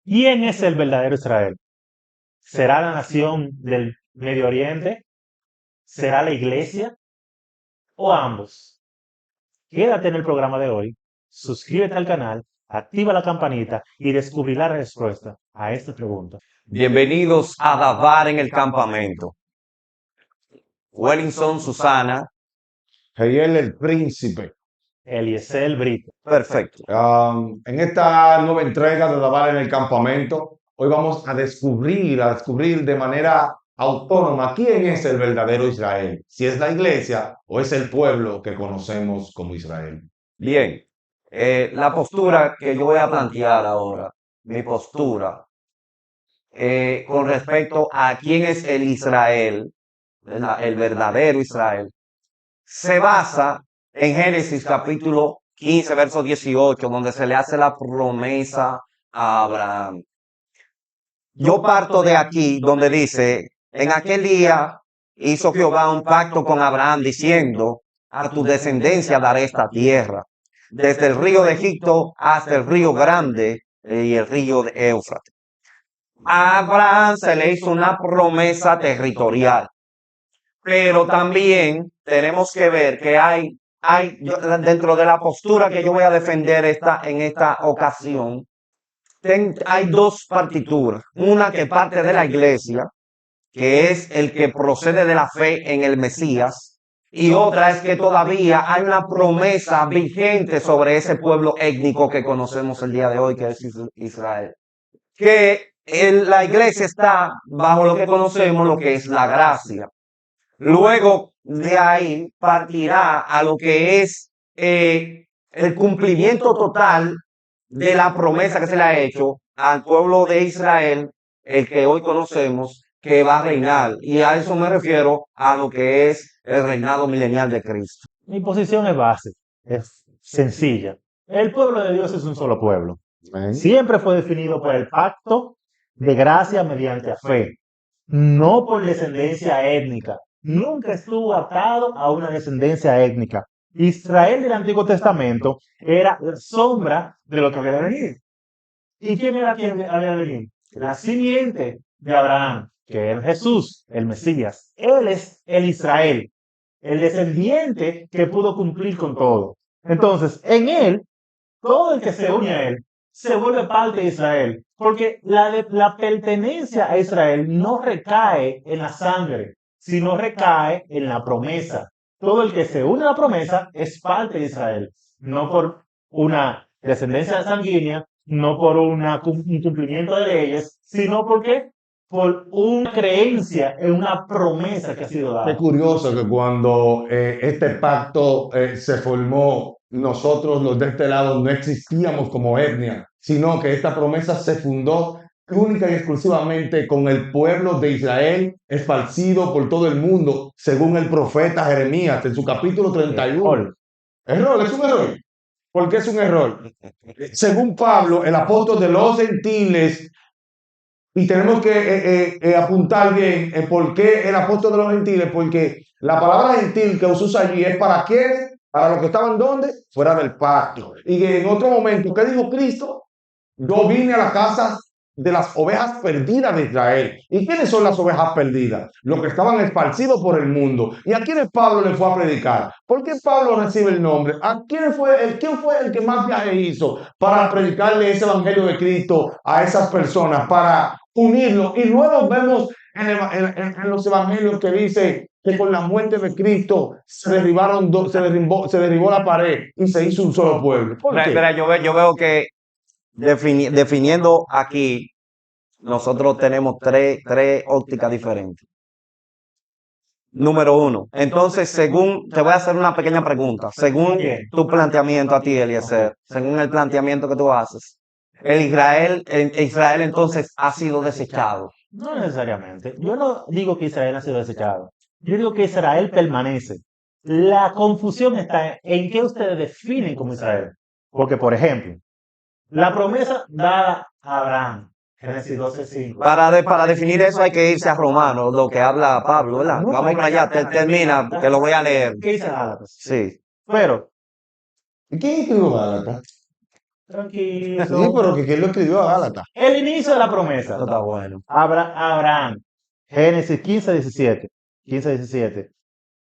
¿Quién es el verdadero Israel? ¿Será la nación del Medio Oriente? ¿Será la iglesia? ¿O ambos? Quédate en el programa de hoy, suscríbete al canal, activa la campanita y descubrirá la respuesta a esta pregunta. Bienvenidos a Davar en el campamento. Wellington, Susana. Jael el príncipe. Eliezer Brito. Perfecto. En esta nueva entrega de Davar en el campamento, hoy vamos a descubrir de manera autónoma quién es el verdadero Israel, si es la iglesia o es el pueblo que conocemos como Israel. Bien, la postura que yo voy a plantear ahora, mi postura con respecto a quién es el Israel, el verdadero Israel, se basa en Génesis capítulo 15, verso 18, donde se le hace la promesa a Abraham. Yo parto de aquí, donde dice, en aquel día hizo Jehová un pacto con Abraham, diciendo, a tu descendencia daré esta tierra, desde el río de Egipto hasta el río grande y el río de Éufrates. A Abraham se le hizo una promesa territorial, pero también tenemos que ver que hay dentro de la postura que yo voy a defender en esta ocasión, hay dos partituras. Una que parte de la iglesia, que es el que procede de la fe en el Mesías, y otra es que todavía hay una promesa vigente sobre ese pueblo étnico que conocemos el día de hoy, que es Israel. Que la iglesia está bajo lo que conocemos, lo que es la gracia. Luego de ahí partirá a lo que es el cumplimiento total de la promesa que se le ha hecho al pueblo de Israel, el que hoy conocemos, que va a reinar. Y a eso me refiero a lo que es el reinado milenial de Cristo. Mi posición es base, es sencilla. El pueblo de Dios es un solo pueblo. Siempre fue definido por el pacto de gracia mediante fe, no por descendencia étnica. Nunca estuvo atado a una descendencia étnica. Israel del Antiguo Testamento era la sombra de lo que había de venir. ¿Y quién era quien había de venir? La simiente de Abraham, que era Jesús, el Mesías. Él es el Israel, el descendiente que pudo cumplir con todo. Entonces, en él, todo el que se une a él se vuelve parte de Israel, porque la pertenencia a Israel no recae en la sangre, sino recae en la promesa. Todo el que se une a la promesa es parte de Israel, no por una descendencia sanguínea, no por un cumplimiento de leyes, sino porque por una creencia en una promesa que ha sido dada. Es curioso que cuando este pacto se formó, nosotros los de este lado no existíamos como etnia, sino que esta promesa se fundó única y exclusivamente con el pueblo de Israel, esparcido por todo el mundo, según el profeta Jeremías en su capítulo 31. Error, es un error. ¿Por qué es un error? Según Pablo, el apóstol de los gentiles, y tenemos que apuntar bien por qué el apóstol de los gentiles, porque la palabra gentil que se usa allí es para quién, para los que estaban donde, fuera del pacto. Y en otro momento, ¿qué dijo Cristo? Yo vine a la casa de las ovejas perdidas de Israel. ¿Y quiénes son las ovejas perdidas? Los que estaban esparcidos por el mundo. ¿Y a quiénes Pablo le fue a predicar? ¿Por qué Pablo recibe el nombre? ¿Quién fue el que más viaje hizo para predicarle ese evangelio de Cristo a esas personas, para unirlo? Y luego vemos en los evangelios que dice que con la muerte de Cristo se derribó la pared y se hizo un solo pueblo. ¿Por qué? Espera, yo veo que definiendo aquí, nosotros tenemos tres ópticas diferentes. Número uno. Entonces, según, te voy a hacer una pequeña pregunta. Según tu planteamiento a ti, Eliezer, según el planteamiento que tú haces, Israel entonces ha sido desechado. No necesariamente. Yo no digo que Israel ha sido desechado. Yo digo que Israel permanece. La confusión está en qué ustedes definen como Israel. Porque, por ejemplo, la promesa dada a Abraham, Génesis 12:5. Para definir eso hay que irse a Romanos, lo que habla Pablo, ¿verdad? No, Vamos para allá, termina, te lo voy a leer. ¿Qué dice Gálatas? Sí. Pero, ¿Quién escribió Gálatas? Tranquilo. Sí, pero que ¿quién lo escribió a Gálatas? El inicio de la promesa. Eso está bueno. Abraham. Génesis 15:17. 15:17.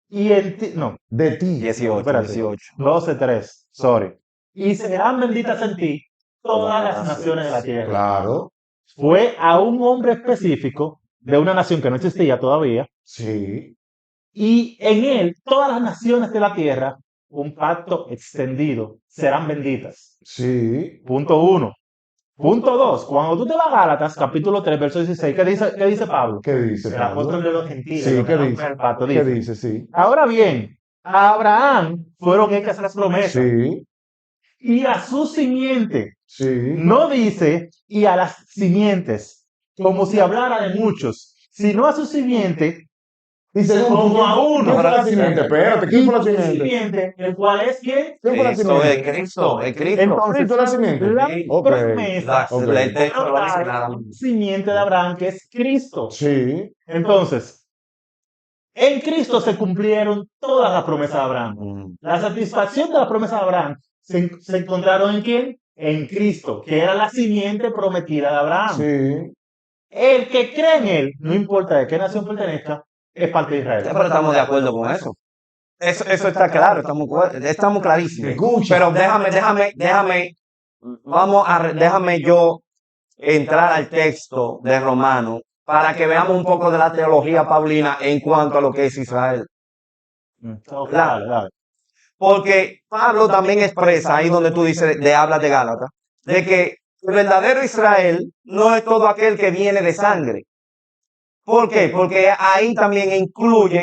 Y no, De ti. 18, espérate. 18. 12:3. Sorry. Y serán benditas en ti todas las naciones de la tierra. Claro, Fue a un hombre específico de una nación que no existía todavía, sí, y en él todas las naciones de la tierra, un pacto extendido, serán benditas. sí. Punto 1. Punto 2. Cuando tú te vas a Gálatas, capítulo 3, verso 16, ¿qué dice Pablo? ¿Qué dice El Pablo? apóstol de los gentiles. Sí, los ¿qué que dice? el pacto, ¿Qué dice. dice? Sí. Ahora bien, a Abraham fueron hechas las promesas, Sí, y a su simiente. sí. No dice y a las simientes, como si hablara de muchos, sino a su simiente, Y según como a uno. ¿quién fue la simiente? Espérate, y ¿quién fue la su simiente? simiente, el cual es quién. ¿Quién fue la Eso es simiente? Cristo, es Cristo. Entonces, ¿Cristo es la simiente? la Ok, promesa ok. El texto fueron dadas original. a la simiente de Abraham, que es Cristo. Sí, Entonces, en Cristo se cumplieron todas las promesas de Abraham. Mm. La satisfacción de la promesa de Abraham se encontraron en quién? En Cristo, que era la simiente prometida de Abraham. sí. El que cree en él, no importa de qué nación pertenezca, es parte de Ya, Israel. pero estamos de acuerdo con eso. Eso está claro, estamos clarísimos. Escucha. Pero déjame yo entrar al texto de Romano para que veamos un poco de la teología paulina en cuanto a lo que es Israel. Ok, dale, dale. Porque Pablo también expresa ahí donde tú dices, hablas de Gálatas, de que el verdadero Israel no es todo aquel que viene de sangre. ¿Por qué? Porque ahí también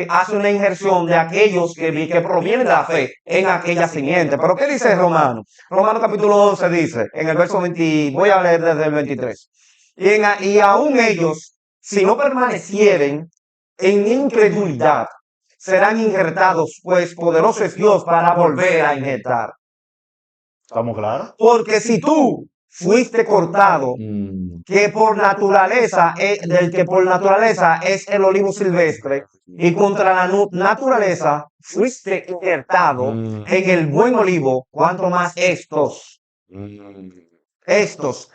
hace una injerción de aquellos que provienen de la fe en aquella simiente. ¿Pero qué dice Romano? Romano capítulo 11 dice, en el verso 20, voy a leer desde el 23. Y aún ellos, si no permanecieren en incredulidad, serán injertados, pues poderoso es Dios para volver a injertar. ¿Estamos claros? Porque si tú fuiste cortado, Mm, del que por naturaleza es el olivo silvestre, y contra la naturaleza fuiste injertado mm, en el buen olivo, cuanto más estos, mm.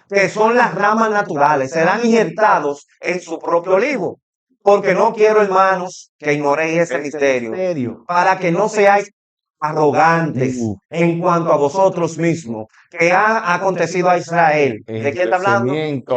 que son las ramas naturales, serán injertados en su propio olivo. Porque no quiero, hermanos, que ignoréis ese misterio, para que no seáis arrogantes en cuanto a vosotros mismos, que ha acontecido a Israel. ¿De qué está hablando?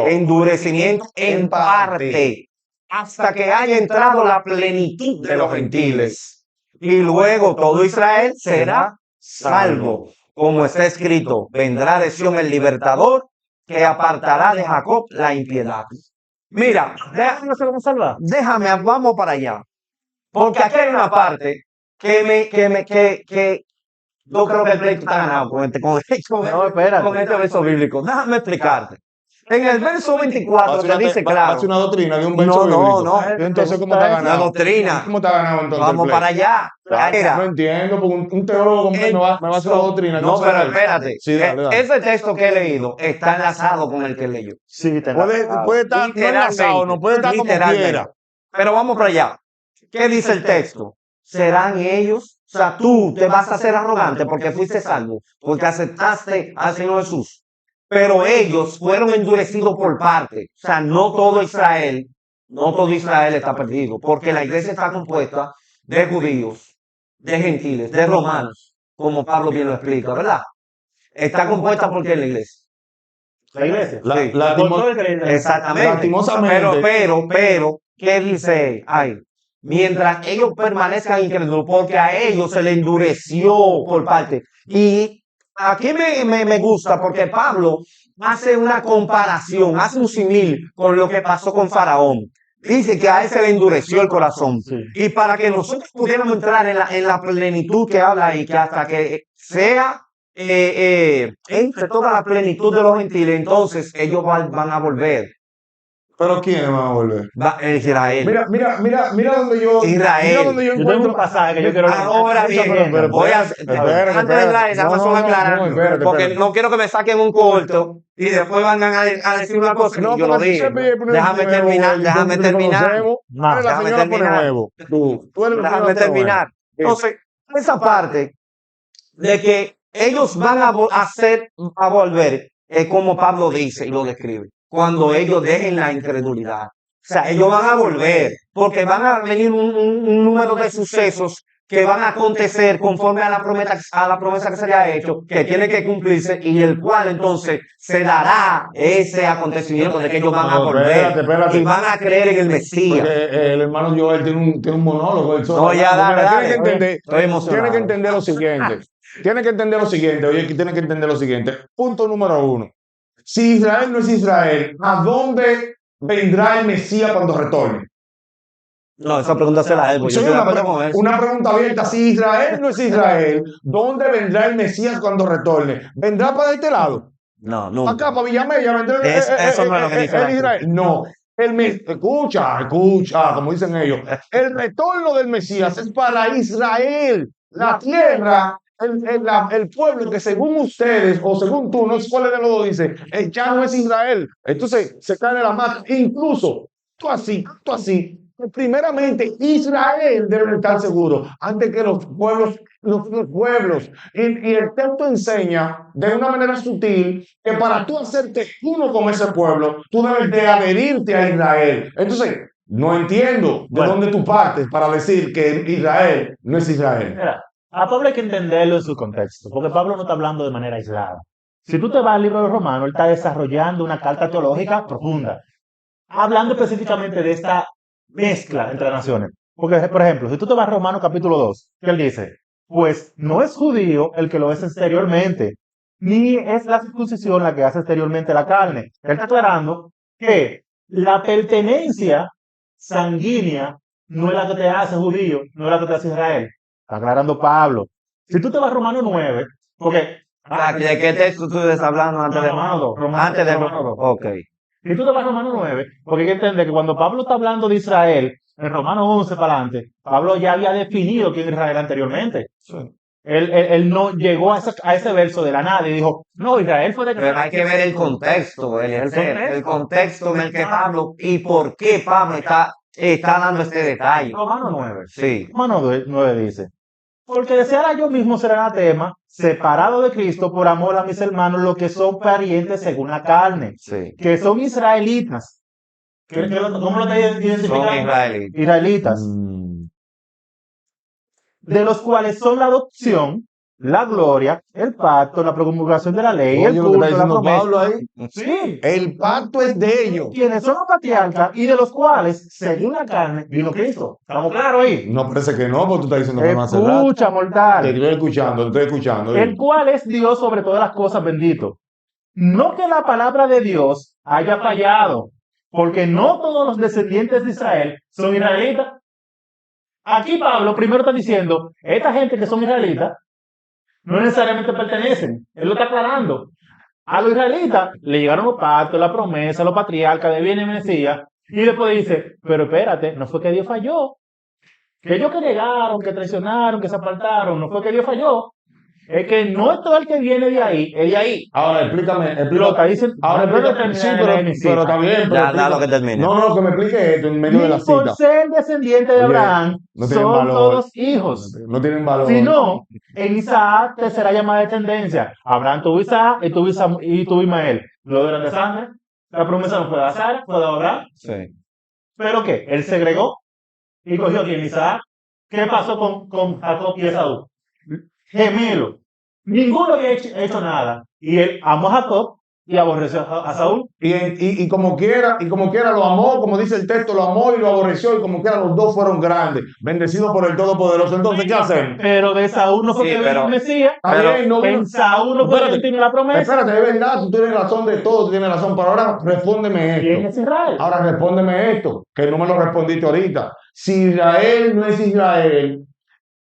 Endurecimiento en parte, hasta que haya entrado la plenitud de los gentiles. Y luego todo Israel será salvo. Como está escrito, vendrá de Sión el libertador, que apartará de Jacob la impiedad. Mira, vamos para allá. Porque aquí hay una parte que yo creo que el pleito está ganado con este verso bíblico. Déjame explicarte. En el verso 24 te dice claro. Hace una doctrina de un verso No, bíblico. no. Entonces, ¿cómo está La ganado? doctrina. ¿Cómo está ganado entonces? Vamos el para pleito? allá. No entiendo, porque un teólogo completo me va a hacer una doctrina. No, ¿cómo se pero llama? espérate. Sí, dale, dale. Ese texto que he leído está enlazado con el que leyó. Sí, te Puede estar no enlazado, no puede estar como Literalmente. quiera. Pero vamos para allá. ¿Qué dice el texto? ¿Serán ellos? O sea, tú te vas a hacer arrogante porque fuiste salvo, porque aceptaste al Señor Jesús. Pero ellos fueron endurecidos por parte. O sea, no todo Israel está perdido, porque la iglesia está compuesta de judíos, de gentiles, de romanos, como Pablo bien lo explica, ¿verdad? Está compuesta porque es la iglesia. La iglesia. Sí. Exactamente. Lastimosamente. Pero, ¿qué dice? Ay, mientras ellos permanezcan incrédulos, porque a ellos se les endureció por parte. Y aquí me gusta porque Pablo hace una comparación, hace un símil con lo que pasó con Faraón. Dice que a él se le endureció el corazón. Sí. Y para que nosotros pudiéramos entrar en la plenitud que habla ahí, que hasta que sea entre toda la plenitud de los gentiles, entonces ellos van a volver. Pero ¿quiénes van a volver? Israel. Mira donde yo. Israel. Mira donde yo Yo tengo encuentro. un pasaje que yo quiero leer. Ahora bien, pero voy a espérate, antes de entrar, espérate. solo aclarar, Espérate, porque espérate. no quiero que me saquen un corto y después van a decir una cosa No, y yo lo porque si dije. se pide poner Déjame nuevo, terminar, el déjame entonces terminar. conocemos. No, Eres la déjame señora pone terminar. nuevo. Tú eres la Déjame señora pone terminar. nuevo. Entonces, esa parte de que ellos van a volver, como Pablo dice y lo describe, cuando ellos dejen la incredulidad. O sea, ellos van a volver, porque van a venir un número de sucesos que van a acontecer conforme a la promesa que se le ha hecho, que tiene que cumplirse, y el cual entonces se dará ese acontecimiento de que ellos van a No, volver espérate. y van a creer en el Mesías. Porque el hermano Joel tiene un monólogo. Él solo No, ya hablando. dale, Mira, dale. Estoy emocionado. tiene que entender lo siguiente. Tiene que entender lo siguiente. Oye, que tiene que entender lo siguiente. Punto número 1. Si Israel no es Israel, ¿a dónde vendrá el Mesías cuando retorne? No, esa pregunta se la hago. Yo Soy estoy de acuerdo con eso. una pregunta abierta. Si Israel no es Israel, ¿dónde vendrá el Mesías cuando retorne? ¿Vendrá para este lado? No, nunca. Acá, para Villamella, vendrá Eso no es lo que dice la el Israel. No. Escucha, como dicen ellos. El retorno del Mesías es para Israel, la tierra, el pueblo que según ustedes o según tú, no sé cuál de los dos dice, ya no es Israel. Entonces se cae de la mata. Incluso tú así. Primeramente, Israel debe estar seguro antes que los pueblos. Y el texto enseña de una manera sutil que para tú hacerte uno con ese pueblo, tú debes de adherirte a Israel. Entonces, no entiendo de dónde tú partes para decir que Israel no es Israel. Mira, a Pablo hay que entenderlo en su contexto, porque Pablo no está hablando de manera aislada. Si tú te vas al libro de Romanos, él está desarrollando una carta teológica profunda, hablando específicamente de esta mezcla entre naciones. Porque, por ejemplo, si tú te vas a Romanos capítulo 2, que él dice, pues no es judío el que lo es exteriormente, ni es la circuncisión la que hace exteriormente la carne. Él está aclarando que la pertenencia sanguínea no es la que te hace judío, no es la que te hace Israel. Está aclarando Pablo. Si tú te vas a Romanos 9, porque... ¿De qué texto tú estás hablando antes de Romanos 2? Antes de Romanos 2. Ok. Si tú te vas a Romanos 9, porque hay que entender que cuando Pablo está hablando de Israel, en Romanos 11 para adelante, Pablo ya había definido quién era Israel anteriormente. Sí. Él no llegó a ese verso de la nada y dijo, no, Israel fue Pero hay que ver el contexto, el contexto en el que Pablo y por qué Pablo está dando este detalle. Romanos 9. Sí. Romanos 9 dice, porque deseara yo mismo ser anatema, separado de Cristo por amor a mis hermanos, los que son parientes según la carne, Sí. que son israelitas. ¿Cómo lo te identifican? Son israelitas. Israelitas, de los cuales son la adopción, la gloria, el pacto, la promulgación de la ley, el Oye, lo que culto, está la diciendo promesa. Pablo ahí. Sí, El pacto es de ellos. quienes son los patriarcas y de los cuales, según la carne, vino Cristo. ¿Estamos claros ahí? No parece que no, porque tú estás diciendo que no hace rato. Escucha, Te mortal. estoy escuchando. El cual es Dios sobre todas las cosas, bendito. No que la palabra de Dios haya fallado, porque no todos los descendientes de Israel son israelitas. Aquí Pablo primero está diciendo, esta gente que son israelitas no necesariamente pertenecen. Él lo está aclarando. A los israelitas le llegaron los pactos, la promesa, los patriarcas de bien y Mesías, y después dice, pero espérate, no fue que Dios falló, que ellos que negaron, que traicionaron, que se apartaron, no fue que Dios falló, es que no es todo el que viene de ahí, es de ahí. Ahora explícame. Lo que dicen, Ahora explícame. Sí, pero está bien. Ya, da lo que termine. No, que me explique esto en medio de la Ni por cita. ser descendiente de Oye, Abraham, no tienen son valor. todos hijos. No tienen valor. Sino, en Isaac te será llamada descendencia. Abraham tuvo Isaac y tuvo Ismael. Los eran de sangre. La promesa no fue de Sara, fue de Abraham. Sí. ¿Pero qué? Él segregó y cogió aquí en Isaac. ¿Qué pasó con Jacob y Esaú? Gemelo. Ninguno había hecho nada. Y él amó a Jacob y aborreció a Saúl. Y como quiera lo amó, como dice el texto, lo amó y lo aborreció, y como quiera los dos fueron grandes, bendecidos por el Todopoderoso. Entonces, ¿qué hacemos? Pero de Saúl no fue Sí, que pero- vino el Mesías. Está bien, no En Saúl no fue que tiene la promesa. Espérate, es verdad, tú tienes razón de todo, tú tienes razón, pero ahora respóndeme ¿Quién esto. es Israel? Ahora respóndeme esto, que no me lo respondiste ahorita. Si Israel no es Israel,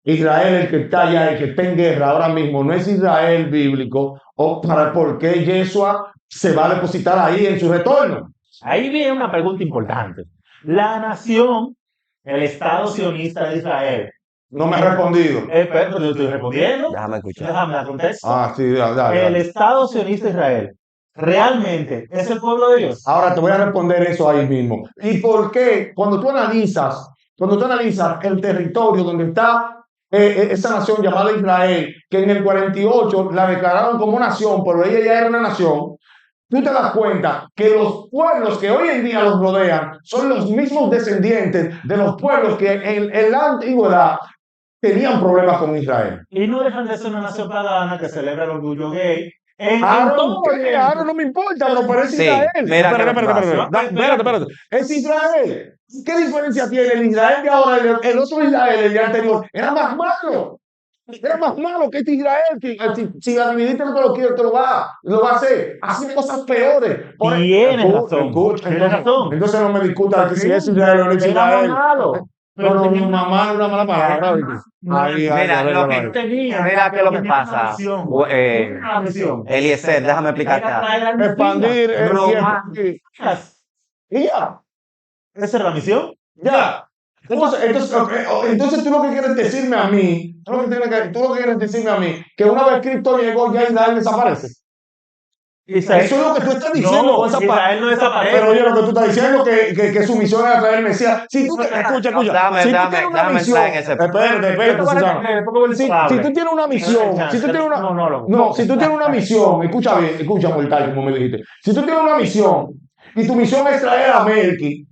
Israel el que está allá, el que está en guerra ahora mismo, no es Israel bíblico, ¿por qué Yeshua se va a depositar ahí en su retorno? Ahí viene una pregunta importante. La nación, el Estado sionista de Israel. No me ha respondido. Pero yo estoy respondiendo. Déjame escuchar. Déjame dar contexto. Sí, dale. El Estado sionista de Israel realmente es el pueblo de Dios. Ahora te voy a responder eso ahí mismo. ¿Y por qué? Cuando tú analizas el territorio donde está esa nación llamada Israel, que en el 48 la declararon como nación, pero ella ya era una nación. Tú te das cuenta que los pueblos que hoy en día los rodean son los mismos descendientes de los pueblos que en la antigüedad tenían problemas con Israel. Y no dejan de ser una nación pagana que celebra el orgullo gay. En Ahora todo no me importa, pero es Sí, Israel. mira qué Espérate. Es Israel. ¿Qué diferencia tiene el Israel de ahora? El otro Israel, el día anterior, era más malo. Era más malo que este Israel. Si la dividiste no te lo quiere, lo va a hacer. Hace cosas peores. Tienes razón. Tienes razón. Entonces no me discutas que si es Israel o no es Era Israel. malo. Pero tenía una mala palabra. Mira, lo que tenía. mira qué es lo que pasa. Una misión. Eliezer, déjame explicarte algo. Expandir el Roma- tiempo. Y ya. Esa era la misión. Ya. Entonces tú lo que quieres decirme a mí, tú lo que quieres decirme a mí, que una vez Cristo llegó ya Israel desaparece. Israel, Eso es lo que tú estás diciendo no, con esa Israel no desaparece. Pero oye, lo que tú estás diciendo que su misión era traer el Mesías. Si tú, escucha. Dame Si tú tienes una misión, entrar en ese punto. espérate, Susana. Si tú tienes una misión, si tú tienes una misión, escucha, mortal, como me dijiste. Si tú tienes una misión y tu misión es traer a Melqui,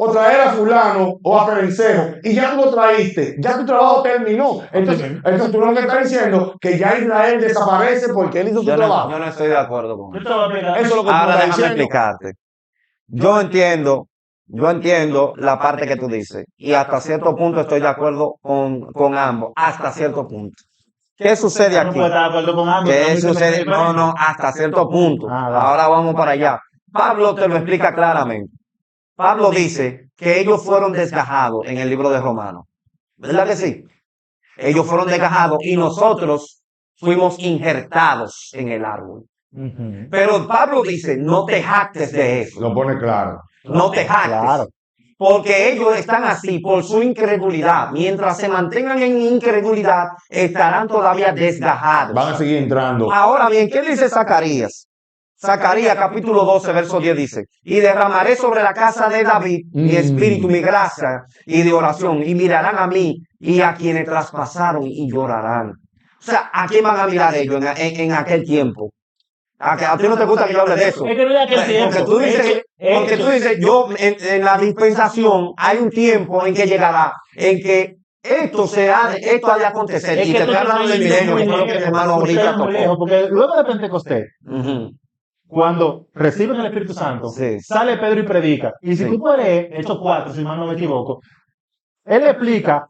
o traer a fulano o a Perencejo, y ya tú lo traíste, ya tu trabajo terminó. Entonces tú lo que estás diciendo que ya Israel desaparece porque él hizo su trabajo. Yo no estoy de acuerdo con eso. Eso es lo que tú Ahora estás déjame diciendo. explicarte. Yo entiendo la parte que tú dices y hasta cierto punto estoy de acuerdo con ambos, hasta cierto punto. ¿Qué sucede No aquí? puede estar de acuerdo con ambos. ¿Qué sucede? No, hasta cierto punto. Ah, va. Ahora vamos para allá. Pablo te lo explica claramente. Pablo dice que ellos fueron desgajados en el libro de Romanos. ¿Verdad que sí? Ellos fueron desgajados y nosotros fuimos injertados en el árbol. Ujú. Pero Pablo dice, no te jactes de eso. Lo pone claro. No te jactes. Claro. Porque ellos están así por su incredulidad. Mientras se mantengan en incredulidad, estarán todavía desgajados. Van a seguir entrando. Ahora bien, ¿qué dice Zacarías? Zacarías capítulo 12, verso 10 dice, y derramaré sobre la casa de David mi espíritu, mi gracia y de oración, y mirarán a mí y a quienes traspasaron y llorarán. O sea, ¿a quién van a mirar ellos en aquel tiempo? ¿A ti no te gusta que yo hable de eso? Es que no es aquel tiempo. Porque tú dices, yo en la dispensación hay un tiempo en que llegará, en que esto ha de acontecer. Y te estoy hablando del milenio, que fue lo que mi hermano ahorita tocó. Porque luego de Pentecostés, Ujú. cuando reciben el Espíritu Santo, Sí. sale Pedro y predica. Y si Sí. tú puedes leer Hechos 4, si mal no me equivoco, él le explica,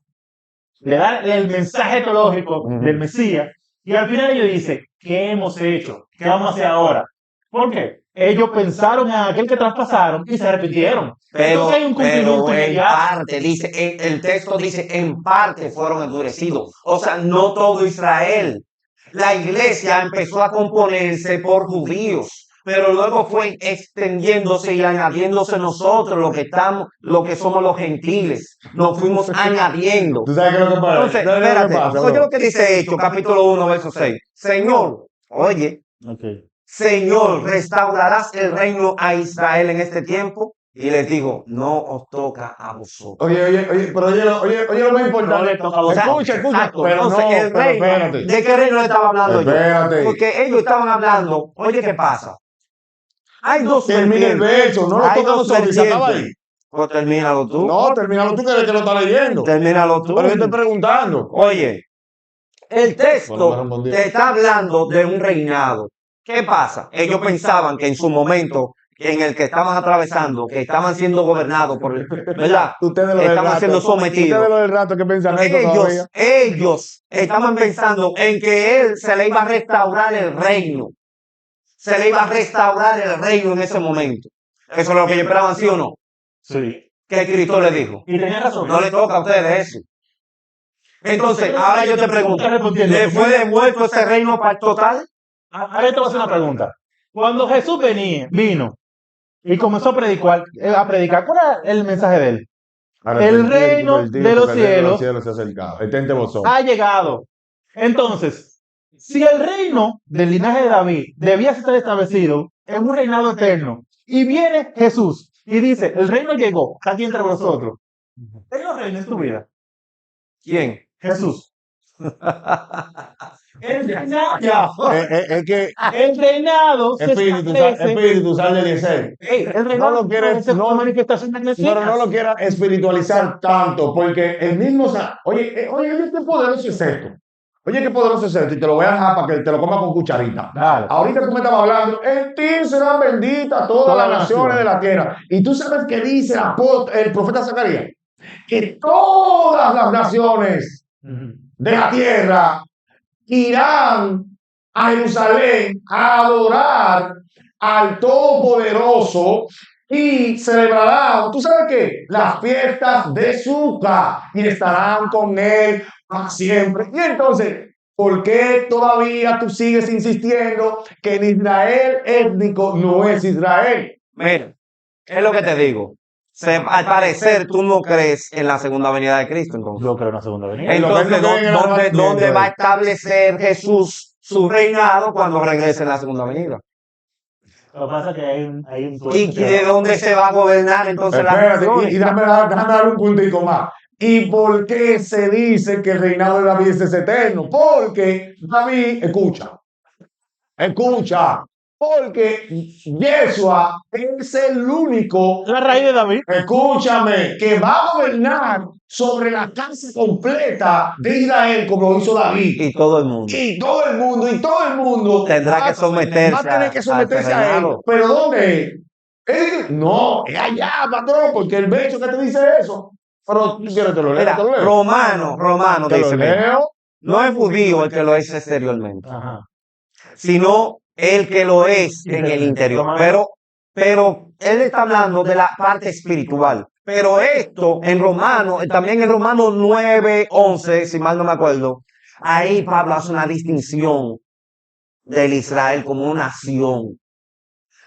le da el mensaje teológico Ujú. del Mesías, y al final ellos dicen, ¿qué hemos hecho? ¿Qué vamos a hacer ahora? ¿Por qué? Ellos pensaron en aquel que traspasaron y se arrepintieron. Entonces hay un cumplimiento en inmediato. parte, dice, el texto dice, en parte fueron endurecidos. O sea, no todo Israel. La iglesia empezó a componerse por judíos, pero luego fue extendiéndose y añadiéndose nosotros, lo que somos los gentiles. Nos fuimos añadiendo. ¿Tú sabes qué es lo que pasa? Entonces, ¿Sabes qué es lo que espérate, pasa, oye bro? lo que dice Hechos, capítulo 1, verso 6. Señor, oye, Okay. Señor, ¿restaurarás el reino a Israel en este tiempo? Y les digo, no os toca a vosotros. Oye, pero oye lo más importante. No le toca a vosotros. Escucha. Exacto. Pero Entonces, no, el pero reino, espérate. ¿de qué reino le estaba hablando Espérate. yo? Porque ellos estaban hablando, oye, ¿qué pasa? Hay dos Termina el vertientes. verso, no lo Hay toca a dos nosotros, y se acaba ahí. vertientes. Pues termínalo tú. No, termínalo tú, que eres que lo está leyendo. Termínalo tú. Pero yo estoy preguntando. Oye, el Bueno, me texto respondí. te está hablando de un reinado. ¿Qué pasa? Ellos pensaban que en su momento en el que estaban atravesando, que estaban siendo gobernados por, ¿verdad? Ustedes lo del Estaban rato. siendo Ustedes sometidos. lo del rato que piensan esto todavía. Ellos estaban pensando en que él se le iba a restaurar el reino. Se le iba a restaurar el reino en ese momento. Eso es lo que ellos esperaban, ¿sí o no? Sí. Que Cristo le dijo. Y tenía razón. No le toca a ustedes eso. Entonces, ahora yo te pregunto, respondiendo. ¿le fue devuelto ese reino para el total? Ahora te voy a hacer una pregunta. Cuando Jesús vino y comenzó a predicar, ¿cuál era el mensaje de él? El reino de los cielos se ha acercado. Etente vosotros. ha llegado. Entonces, si el reino del linaje de David debía estar establecido en un reinado eterno, y viene Jesús y dice, el reino llegó, está aquí entre vosotros. ¿Él no reina en tu vida? ¿Quién? Jesús. El reinado, Es que el reinado se establece. espíritu, sal de Eliezer. El No reinado lo quieres, es una no, manifestación del Mesías. pero no lo quieras espiritualizar tanto, porque el mismo, oye, qué poderoso es esto. Oye, qué poderoso es esto, y te lo voy a dejar para que te lo comas con cucharita. Dale. Ahorita tú me estabas hablando, en ti serán benditas todas las naciones de la tierra. Y tú sabes qué dice el profeta Zacarías, que todas las naciones Ujú. de la tierra irán a Jerusalén a adorar al Todopoderoso y celebrarán, ¿tú sabes qué? Las fiestas de Sukkot y estarán con él para siempre. Y entonces, ¿por qué todavía tú sigues insistiendo que en Israel étnico no es Israel? Mira, es lo que te digo. Al parecer tú no crees en la segunda venida de Cristo, entonces. Yo creo en la segunda venida. Entonces, Lo que viene ¿dónde, en el dónde va a arrebatamiento, establecer Jesús su reinado cuando regrese en la segunda venida? Lo que pasa es que hay un ¿Y de dónde se va a gobernar entonces las Espérate, naciones? y déjame dar un puntico más. ¿Y por qué se dice que el reinado de David es eterno? Porque David, escucha, porque Yeshua es el único, la raíz de David. escúchame, que va a gobernar sobre la casa completa de Israel como lo hizo David. Y todo el mundo Y todo el mundo tendrá que someterse va a tener que a someterse ese a él. reinado. ¿Pero dónde? No, es allá, patrón, porque el verso que te dice eso. Pero tú quieres te lo leo, Mira, te lo leo. Romano Te lo dice, mira, leo. no es judío el que lo es exteriormente, Ajá. sino el que lo es en el interior. Pero él está hablando de la parte espiritual. Pero esto en Romano, también en Romano 9:11, si mal no me acuerdo, ahí Pablo hace una distinción del Israel como una nación.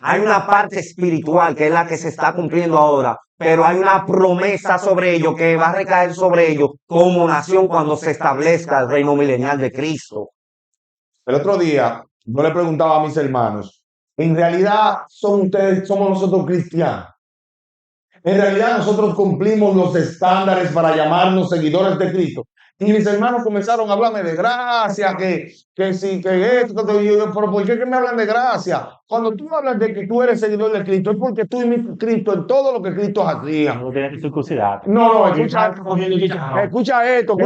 Hay una parte espiritual que es la que se está cumpliendo ahora, pero hay una promesa sobre ello que va a recaer sobre ellos como nación cuando se establezca el reino milenial de Cristo. El otro día yo le preguntaba a mis hermanos, ¿en realidad somos nosotros cristianos? En realidad nosotros cumplimos los estándares para llamarnos seguidores de Cristo. Y mis hermanos comenzaron a hablarme de gracia, que sí, que esto, que yo, pero ¿por qué que me hablan de gracia? Cuando tú hablas de que tú eres seguidor de Cristo, es porque tú imitas a Cristo en todo lo que Cristo hacía. No tiene que circuncidar. No, escucha esto,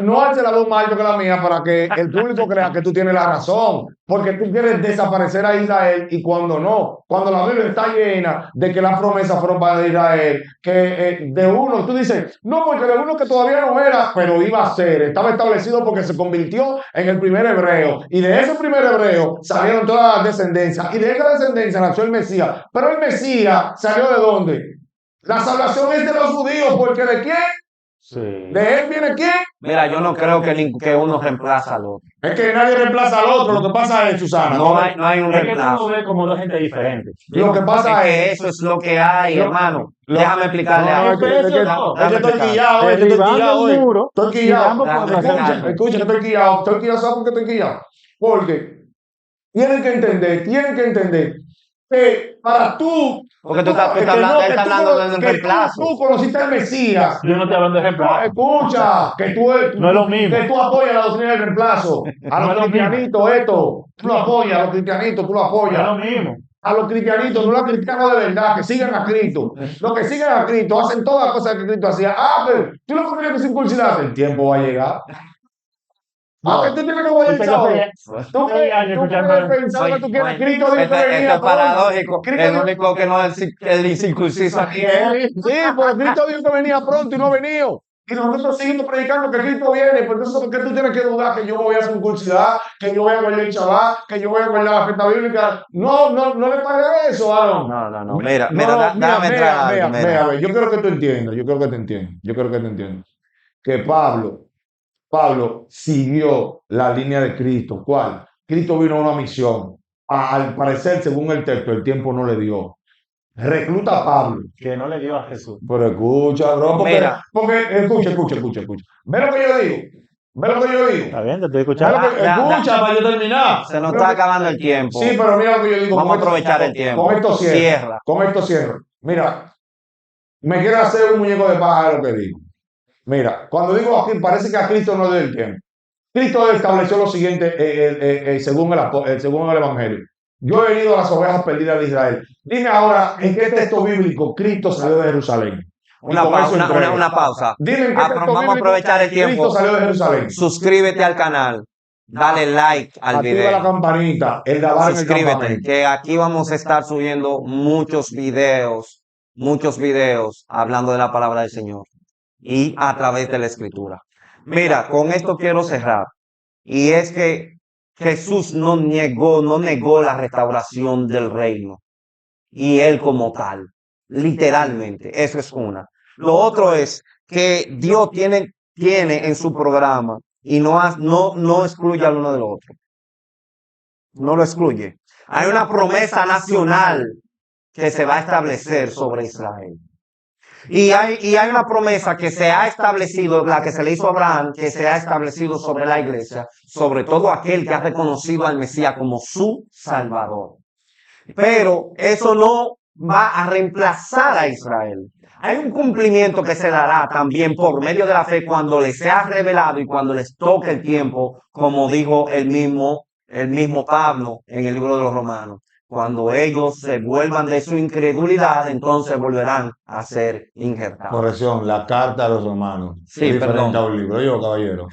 no alce la voz más alto que la mía para que el público crea que tú tienes la razón, porque tú quieres desaparecer a Israel y cuando la Biblia está llena de que las promesas fueron para Israel, que de uno, tú dices, no, porque de uno que todavía no era, pero iba a ser, estaba establecido porque se convirtió en el primer hebreo, y de ese primer hebreo salieron todas las descendencias, y de esa descendencia nació el Mesías, pero el Mesías salió ¿de dónde? La salvación es de los judíos, porque ¿de quién? Sí. ¿De él viene quién? Mira, yo no creo que uno reemplaza al otro. Es que nadie reemplaza al otro, lo que pasa es, Susana, No hay un Es que tú reemplazo. lo ves como dos gente diferentes. lo que pasa Es que es, eso es lo que hay, hermano. lo- Déjame explicarle no, algo. es que estoy quillado, Derribando el muro, estoy quillado, tirando por la calle. escucha, que estoy quillado, ¿sabes por qué estoy quillado? Porque tienen que entender que para tú, Porque tú estás que hablando, no, él está que tú hablando cono- de un que reemplazo. tú conociste al Mesías. Yo no estoy hablando de ejemplo. Escucha, No es lo mismo. que tú apoyas la doctrina del reemplazo. A No los es lo cristianitos, esto, tú lo apoyas, a los cristianitos, tú lo No es lo apoyas. mismo. A los cristianitos, no los cristianos de verdad, que sigan a Cristo. Los que siguen a Cristo hacen todas las cosas que Cristo hacía. Pero tú no tienes que circuncidarse. El tiempo va a llegar. Que tú tienes que guardar ahora. ¿Tú crees pensando que tú quieres? Cristo dijo que Esto venía es pronto. paradójico. Cristo El dijo- único que no es el incircunciso aquí es. Sí, pero Cristo dijo que venía pronto y no ha venido. Y nosotros seguimos predicando que Cristo viene. Por eso, ¿por qué tú tienes que dudar que yo me voy a circuncidar, que yo voy a guardar el Shabbat, que yo voy a guardar la fiesta bíblica? No le pagues eso, Aaron. No. Mira, dame entrar algo. Mira, yo quiero que tú entiendas, yo quiero que te entiendas. Que Pablo siguió la línea de Cristo. ¿Cuál? Cristo vino a una misión. Al parecer, según el texto, el tiempo no le dio. Recluta a Pablo. Que no le dio a Jesús. Pero escucha, bro, Mira. escucha. Ve lo que yo digo. Está bien, te estoy Ve lo escuchando. que- escucha para yo terminar. Se nos está acabando el tiempo. Sí, pero mira lo que yo digo. Vamos a Con esto- aprovechar el tiempo. Con esto cierro. Cierra. Con esto cierro. Mira, me quieren hacer un muñeco de paja de lo que digo. Mira, cuando digo aquí, parece que a Cristo no le dio el tiempo. Cristo estableció lo siguiente según el Evangelio. Yo he venido a las ovejas perdidas de Israel. Dime ahora, ¿en qué texto bíblico Cristo salió de Jerusalén? Una pausa. Dime en qué texto Vamos a bíblico aprovechar el Cristo tiempo. salió de Jerusalén. Suscríbete al canal. Dale like al Activa la video. campanita, el de abajo en el Suscríbete, campamento. que aquí vamos a estar subiendo muchos videos hablando de la palabra del Señor y a través de la escritura. Mira, con esto quiero cerrar. Y es que Jesús no negó la restauración del reino. Y él como tal, literalmente, eso es una. Lo otro es que Dios tiene en su programa y no excluye al uno del otro. No lo excluye. Hay una promesa nacional que se va a establecer sobre Israel. Y hay una promesa que se ha establecido, la que se le hizo a Abraham, que se ha establecido sobre la iglesia, sobre todo aquel que ha reconocido al Mesías como su Salvador. Pero eso no va a reemplazar a Israel. Hay un cumplimiento que se dará también por medio de la fe cuando les sea revelado y cuando les toque el tiempo, como dijo el mismo Pablo en el libro de los Romanos. Cuando ellos se vuelvan de su incredulidad, entonces volverán a ser injertados. Corrección, la carta a los romanos. Sí, Es diferente perdón. a un libro, yo, caballero.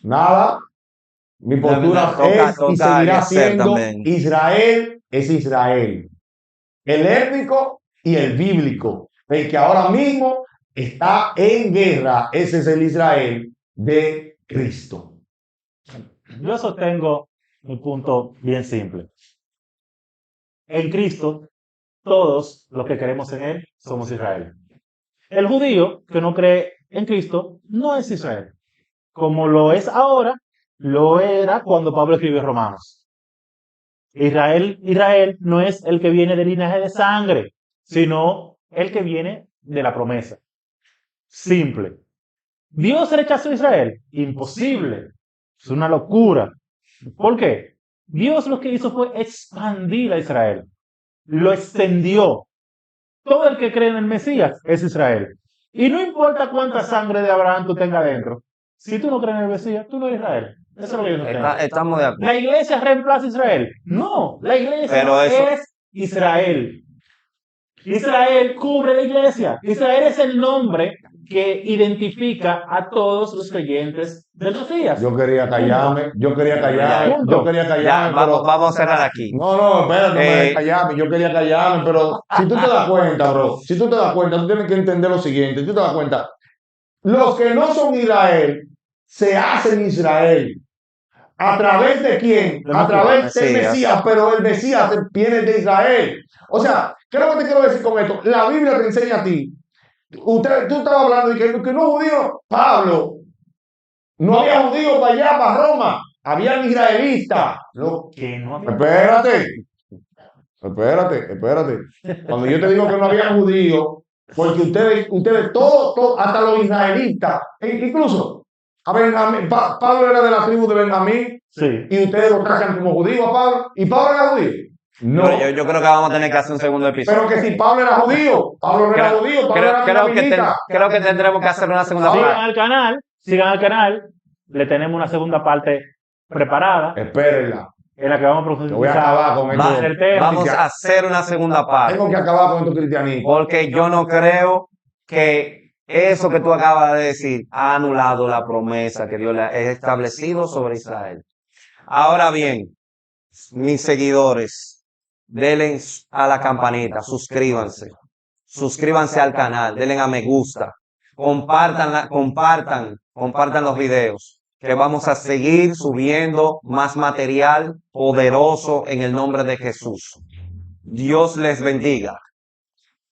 Nada, mi postura Toca es y seguirá Eliezer siendo también. Israel es Israel. El étnico y el bíblico. El que ahora mismo está en guerra, ese es el Israel de Cristo. Yo sostengo un punto bien simple. En Cristo, todos los que creemos en Él somos Israel. El judío que no cree en Cristo no es Israel. Como lo es ahora, lo era cuando Pablo escribió Romanos. Israel no es el que viene del linaje de sangre, sino el que viene de la promesa. Simple. ¿Dios rechazó a Israel? Imposible. Es una locura. ¿Por qué? Dios lo que hizo fue expandir a Israel. Lo extendió. Todo el que cree en el Mesías es Israel. Y no importa cuánta sangre de Abraham tú tengas dentro. Si tú no crees en el Mesías, tú no eres Israel. Eso es lo que yo no tengo. Estamos de acuerdo. ¿La iglesia reemplaza a Israel? No, la iglesia Pero eso- es Israel. Israel cubre la iglesia. Israel es el nombre que identifica a todos los creyentes del Mesías. Yo quería callarme, Ya, vamos a cerrar aquí. No, espérate, no me dejes Eh, callarme, yo quería callarme, pero si tú te das cuenta, bro, si tú te das cuenta, tú tienes que entender lo siguiente, si tú te das cuenta, los que no son Israel se hacen Israel. ¿A través de quién? A través del Mesías, pero el Mesías viene de Israel. O sea, ¿qué es lo que te quiero decir con esto? La Biblia te enseña a ti. Tú estabas hablando de que no judíos, Pablo, no había judíos para allá, para Roma, habían israelitas. No, Que no había- espérate. Cuando yo te digo que no había judíos, porque ustedes todos, hasta los israelitas, incluso a Benjamín, Pablo era de la tribu de Benjamín, Sí. y ustedes lo tratan como judío a Pablo, y Pablo era judío. No, yo creo que vamos a tener que hacer un segundo episodio. pero que si Pablo era judío, Pablo no era judío, Pablo era benjamita. Creo que tendremos que hacer una segunda Sigan parte. al canal. Le tenemos una segunda parte preparada Espérenla, en la que vamos a yo voy a profundizar acabar con más esto. el tema. Vamos a hacer una segunda parte. Tengo que acabar con esto cristianismo. Porque yo no creo que eso que tú acabas de decir ha anulado la promesa que Dios le ha establecido sobre Israel. Ahora bien, mis seguidores, denle a la campanita, suscríbanse al canal, denle a me gusta, compartan los videos, que vamos a seguir subiendo más material poderoso en el nombre de Jesús. Dios les bendiga.